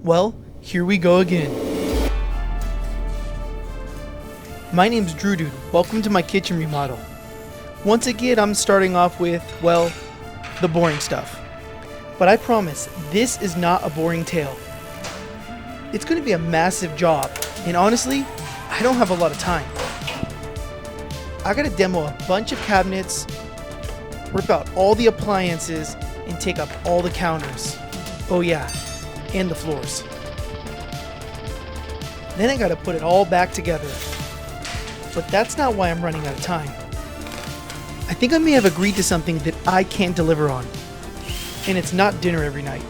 Well, here we go again. My name's Drewdoode. Welcome to my kitchen remodel. Once again, I'm starting off with, well, the boring stuff. But I promise, this is not a boring tale. It's going to be a massive job, and honestly, I don't have a lot of time. I gotta demo a bunch of cabinets, rip out all the appliances, and take up all the counters. Oh yeah, and the floors. Then I gotta put it all back together. But that's not why I'm running out of time. I think I may have agreed to something that I can't deliver on. And it's not dinner every night.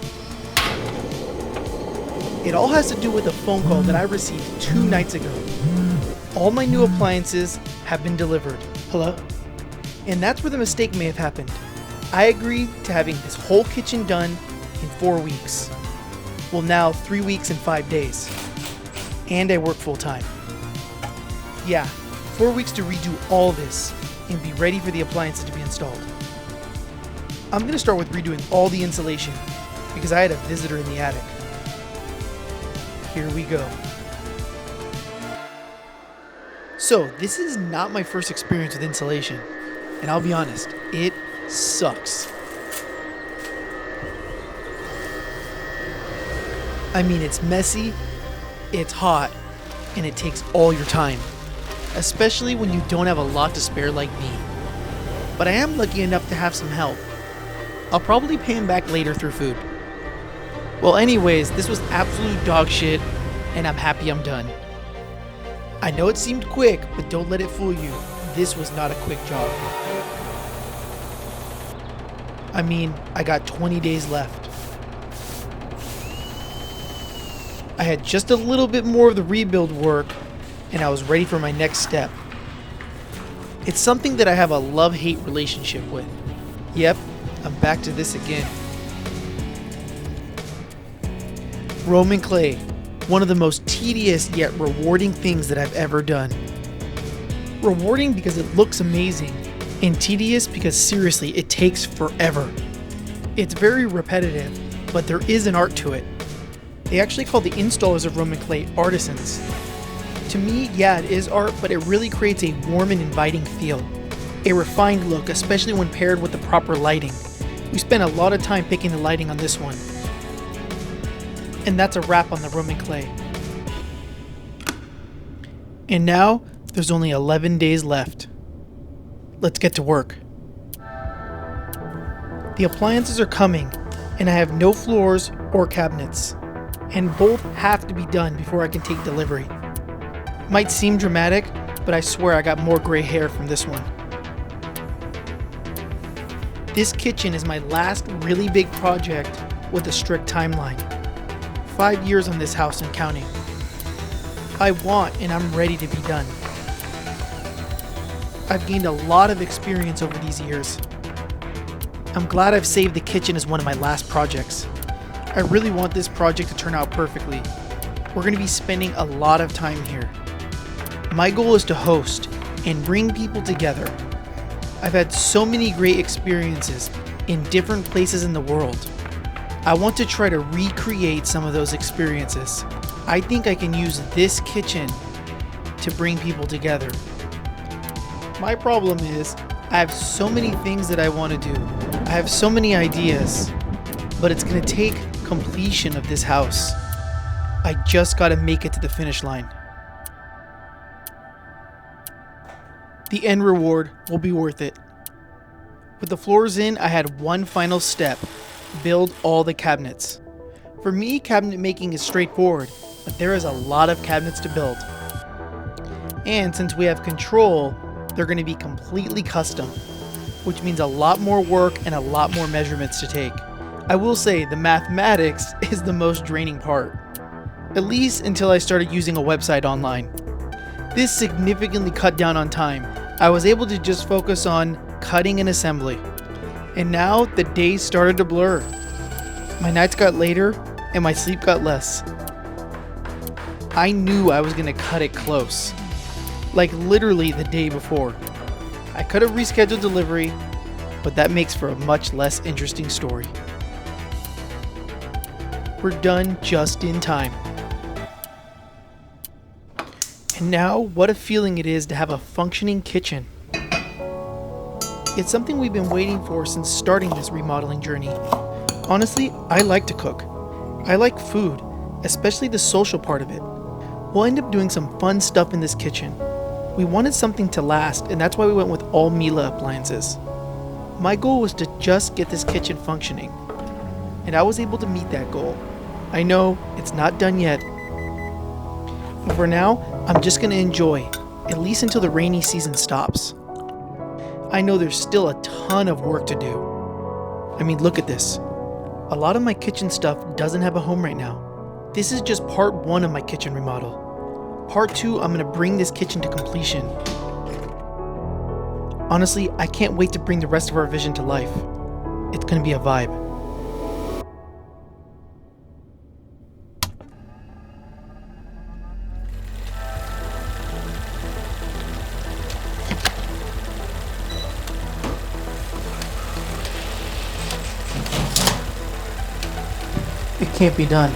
It all has to do with a phone call that I received 2 nights ago. All my new appliances have been delivered. Hello? And that's where the mistake may have happened. I agreed to having this whole kitchen done in 4 weeks. Well, now 3 weeks and 5 days. And I work full time. Yeah, 4 weeks to redo all this and be ready for the appliances to be installed. I'm gonna start with redoing all the insulation because I had a visitor in the attic. Here we go. So, this is not my first experience with insulation, and I'll be honest, it sucks. I mean, it's messy, it's hot, and it takes all your time, especially when you don't have a lot to spare like me. But I am lucky enough to have some help. I'll probably pay him back later through food. Well, anyways, this was absolute dog shit, and I'm happy I'm done. I know it seemed quick, but don't let it fool you. This was not a quick job. I mean, I got 20 days left. I had just a little bit more of the rebuild work, and I was ready for my next step. It's something that I have a love-hate relationship with. Yep, I'm back to this again. Roman clay. One of the most tedious yet rewarding things that I've ever done. Rewarding because it looks amazing, and tedious because seriously, it takes forever. It's very repetitive, but there is an art to it. They actually call the installers of Roman clay artisans. To me, yeah, it is art, but it really creates a warm and inviting feel. A refined look, especially when paired with the proper lighting. We spent a lot of time picking the lighting on this one. And that's a wrap on the Roman clay. And now, there's only 11 days left. Let's get to work. The appliances are coming, and I have no floors or cabinets. And both have to be done before I can take delivery. Might seem dramatic, but I swear I got more gray hair from this one. This kitchen is my last really big project with a strict timeline. 5 years on this house and counting. I want and I'm ready to be done. I've gained a lot of experience over these years. I'm glad I've saved the kitchen as one of my last projects. I really want this project to turn out perfectly. We're going to be spending a lot of time here. My goal is to host and bring people together. I've had so many great experiences in different places in the world. I want to try to recreate some of those experiences. I think I can use this kitchen to bring people together. My problem is, I have so many things that I want to do. I have so many ideas, but it's going to take completion of this house. I just got to make it to the finish line. The end reward will be worth it. With the floors in, I had one final step. Build all the cabinets. For me, cabinet making is straightforward, but there is a lot of cabinets to build. And since we have control, they're going to be completely custom, which means a lot more work and a lot more measurements to take. I will say the mathematics is the most draining part, at least until I started using a website online. This significantly cut down on time. I was able to just focus on cutting and assembly. And now the days started to blur. My nights got later and my sleep got less. I knew I was gonna cut it close. Like literally the day before. I could have rescheduled delivery, but that makes for a much less interesting story. We're done just in time. And now, what a feeling it is to have a functioning kitchen. It's something we've been waiting for since starting this remodeling journey. Honestly, I like to cook. I like food, especially the social part of it. We'll end up doing some fun stuff in this kitchen. We wanted something to last, and that's why we went with all Miele appliances. My goal was to just get this kitchen functioning, and I was able to meet that goal. I know, it's not done yet. But for now, I'm just going to enjoy, at least until the rainy season stops. I know there's still a ton of work to do. I mean, look at this. A lot of my kitchen stuff doesn't have a home right now. This is just part 1 of my kitchen remodel. Part 2, I'm going to bring this kitchen to completion. Honestly, I can't wait to bring the rest of our vision to life. It's going to be a vibe. It can't be done.